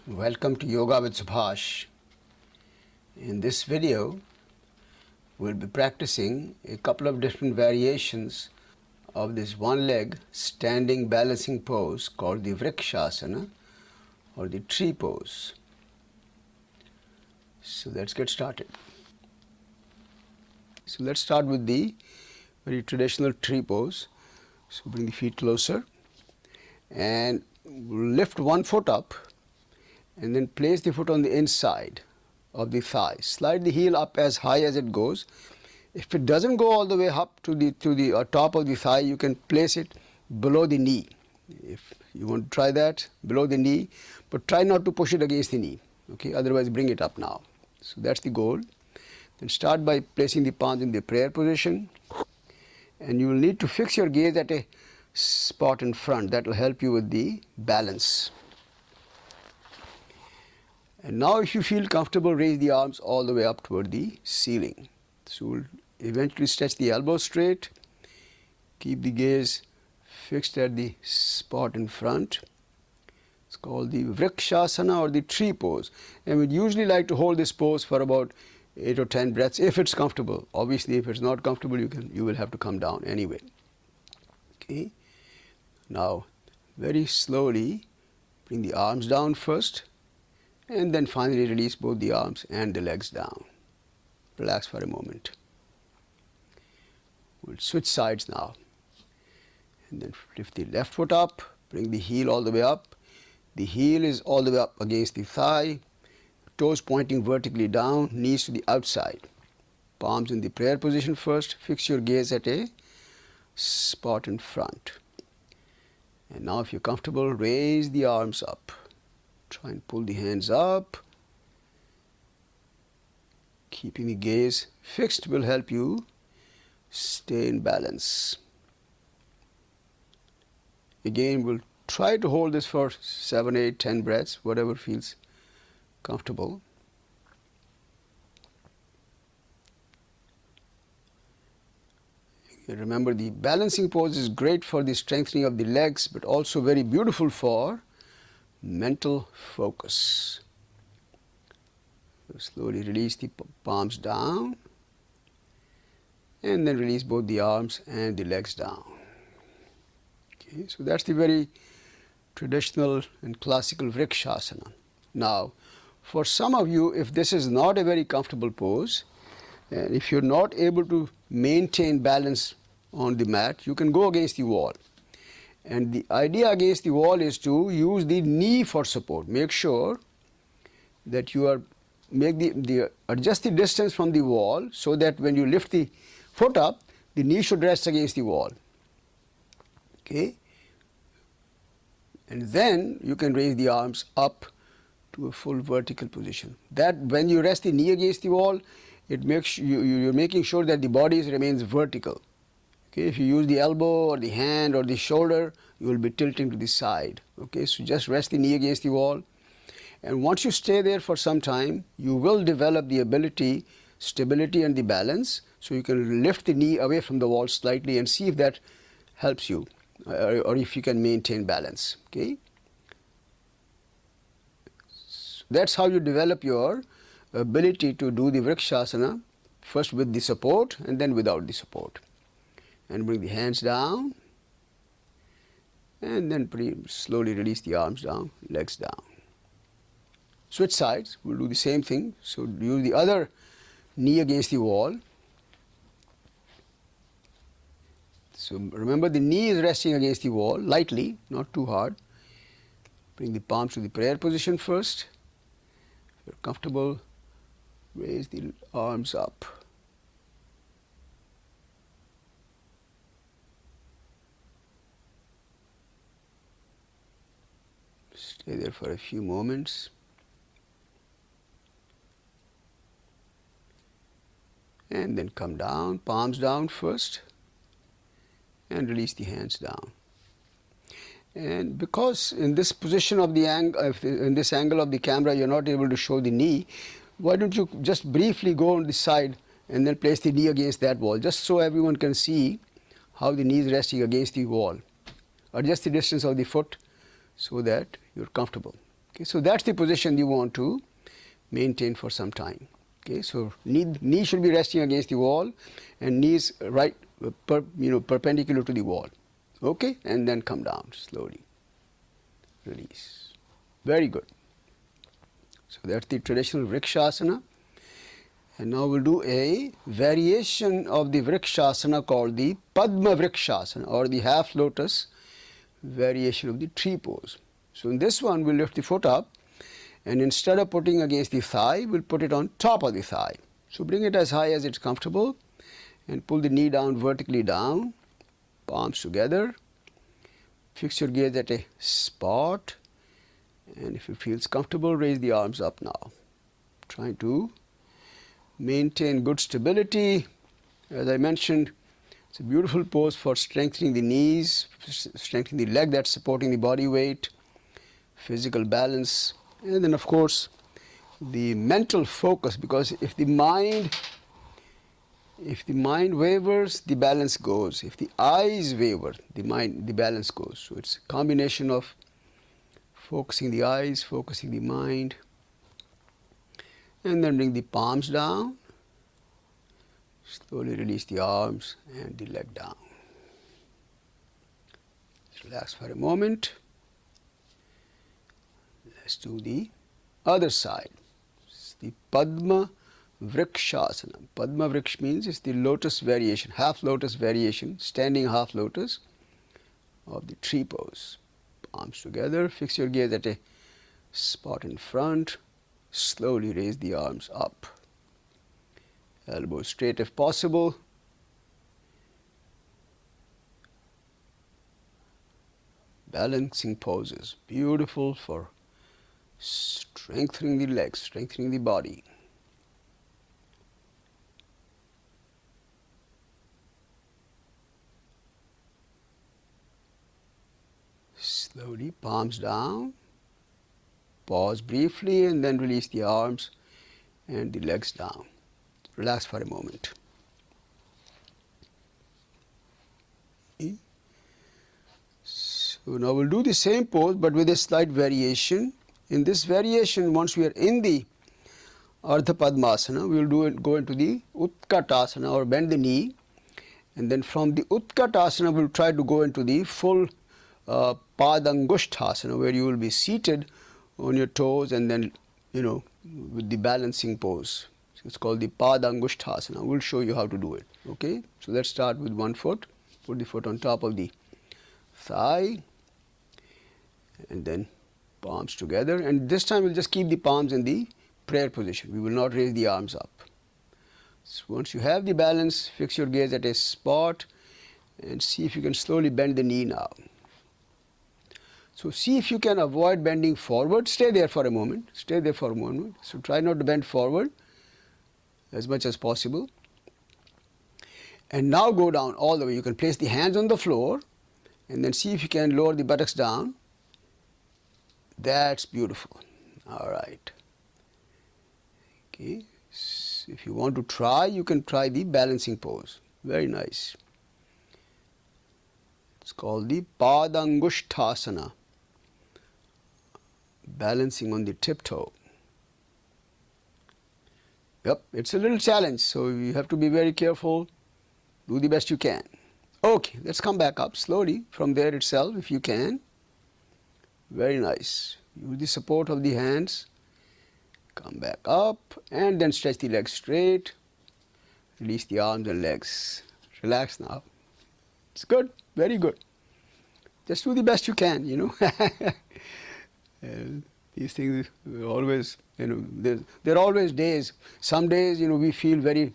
Welcome to Yoga with Subhash. In this video, we'll be practicing a couple of different variations of this one-leg standing balancing pose called the Vrikshasana or the tree pose. So let's get started. So let's start with the very traditional tree pose. So bring the feet closer and lift one foot up and then place the foot on the inside of the thigh. Slide the heel up as high as it goes. If it doesn't go all the way up to the top of the thigh, you can place it below the knee. If you want to try that, below the knee, but try not to push it against the knee. Okay, otherwise bring it up now. So that's the goal. Then start by placing the palms in the prayer position, and you will need to fix your gaze at a spot in front. That will help you with the balance. And now if you feel comfortable, raise the arms all the way up toward the ceiling. So we'll eventually stretch the elbows straight. Keep the gaze fixed at the spot in front. It's called the Vrikshasana or the tree pose. And we'd usually like to hold this pose for about 8 or 10 breaths if it's comfortable. Obviously, if it's not comfortable, you will have to come down anyway. Okay. Now, very slowly, bring the arms down first. And then finally release both the arms and the legs down. Relax for a moment. We'll switch sides now. And then lift the left foot up, bring the heel all the way up. The heel is all the way up against the thigh, toes pointing vertically down, knees to the outside. Palms in the prayer position first. Fix your gaze at a spot in front. And now if you're comfortable, raise the arms up. Try and pull the hands up. Keeping the gaze fixed will help you stay in balance. Again, we'll try to hold this for 7, 8, 10 breaths, whatever feels comfortable. Remember, the balancing pose is great for the strengthening of the legs, but also very beautiful for mental focus. So slowly release the palms down and then release both the arms and the legs down. Okay, so that's the very traditional and classical Vrikshasana. Now, for some of you, if this is not a very comfortable pose, and if you're not able to maintain balance on the mat, you can go against the wall. And the idea against the wall is to use the knee for support. Make sure that you adjust the distance from the wall so that when you lift the foot up, the knee should rest against the wall. Okay? And then you can raise the arms up to a full vertical position. That when you rest the knee against the wall, it makes you're making sure that the body remains vertical. Okay, if you use the elbow or the hand or the shoulder, you will be tilting to the side. Okay, so just rest the knee against the wall. And once you stay there for some time, you will develop the ability, stability and the balance. So you can lift the knee away from the wall slightly and see if that helps you or if you can maintain balance. Okay, so that's how you develop your ability to do the Vrikshasana, first with the support and then without the support. And bring the hands down and then pretty slowly release the arms down, legs down. Switch sides, we'll do the same thing. So use the other knee against the wall. So remember, the knee is resting against the wall, lightly, not too hard. Bring the palms to the prayer position first. If you're comfortable, raise the arms up. Stay there for a few moments. And then come down, palms down first, and release the hands down. And because in this position of the in this angle of the camera, you're not able to show the knee, why don't you just briefly go on the side and then place the knee against that wall, just so everyone can see how the knee is resting against the wall. Adjust the distance of the foot so that you're comfortable. Okay, so that's the position you want to maintain for some time. Okay, so knee should be resting against the wall, and knees right, perpendicular to the wall. Okay, and then come down slowly. Release. Very good. So that's the traditional Vrikshasana. And now we'll do a variation of the Vrikshasana called the Padma Vrikshasana, or the half lotus variation of the tree pose. So in this one, we'll lift the foot up, and instead of putting against the thigh, we'll put it on top of the thigh. So bring it as high as it's comfortable, and pull the knee down vertically down, palms together. Fix your gaze at a spot, and if it feels comfortable, raise the arms up now. Trying to maintain good stability. As I mentioned, it's a beautiful pose for strengthening the knees, strengthening the leg that's supporting the body weight, physical balance, and then of course the mental focus, because if the mind wavers, the balance goes. If the eyes waver, the balance goes. So it's a combination of focusing the eyes, focusing the mind, and then bring the palms down. Slowly release the arms and the leg down. Relax for a moment. Let's do the other side. It's the Padma Vrikshasana. Padma Vriksh means it's the lotus variation, half lotus variation, standing half lotus of the tree pose. Palms together, fix your gaze at a spot in front. Slowly raise the arms up. Elbows straight if possible. Balancing poses, beautiful for strengthening the legs, strengthening the body. Slowly, palms down. Pause briefly and then release the arms and the legs down. Relax for a moment. So now we'll do the same pose but with a slight variation. In this variation, once we are in the Ardha Padmasana, we will go into the utkatasana, or bend the knee, and then from the utkatasana we'll try to go into the full Padangushthasana, where you will be seated on your toes and then with the balancing pose. It's called the Padangushthasana. We'll show you how to do it. Okay, so let's start with one foot. Put the foot on top of the thigh, and then palms together, and this time we'll just keep the palms in the prayer position. We will not raise the arms up. So once you have the balance, fix your gaze at a spot and see if you can slowly bend the knee now. So see if you can avoid bending forward. Stay there for a moment. Stay there for a moment. So try not to bend forward as much as possible. And now go down all the way. You can place the hands on the floor and then see if you can lower the buttocks down. That's beautiful. All right. Okay. So if you want to try, you can try the balancing pose. Very nice. It's called the Padangushthasana. Balancing on the tiptoe. Yep, it's a little challenge, so you have to be very careful. Do the best you can. Okay, let's come back up slowly from there itself if you can. Very nice. Use the support of the hands. Come back up and then stretch the legs straight. Release the arms and legs. Relax now. It's good, very good. Just do the best you can, These things are always, there are always days. Some days, we feel very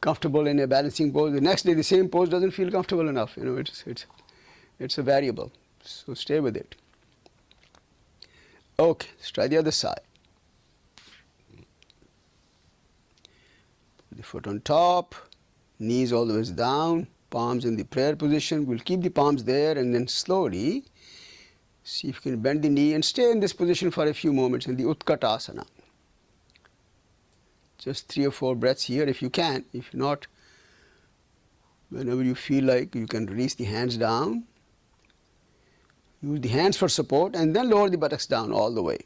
comfortable in a balancing pose. The next day, the same pose doesn't feel comfortable enough. It's a variable. So stay with it. Okay, let's try the other side. Put the foot on top, knees all the way down, palms in the prayer position. We'll keep the palms there and then slowly see if you can bend the knee and stay in this position for a few moments in the utkatasana. Just 3 or 4 breaths here if you can. If not, whenever you feel like, you can release the hands down. Use the hands for support and then lower the buttocks down all the way.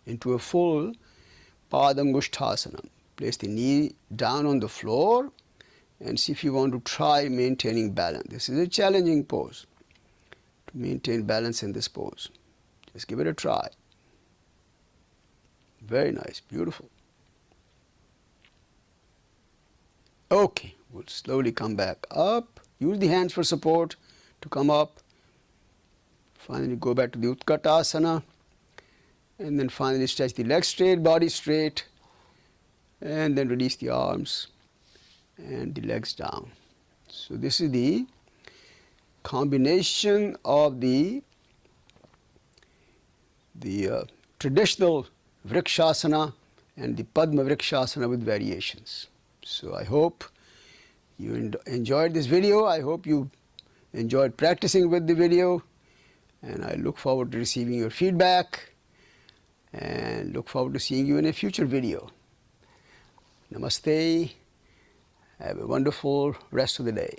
into a full Padangusthasana. Place the knee down on the floor and see if you want to try maintaining balance. This is a challenging pose, to maintain balance in this pose. Just give it a try. Very nice, beautiful. Okay, we'll slowly come back up. Use the hands for support to come up. Finally go back to the utkatasana. And then finally stretch the legs straight, body straight. And then release the arms and the legs down. So this is the combination of the traditional Vrikshasana and the Padma Vrikshasana with variations. So I hope you enjoyed this video. I hope you enjoyed practicing with the video, and I look forward to receiving your feedback and look forward to seeing you in a future video. Namaste. Have a wonderful rest of the day.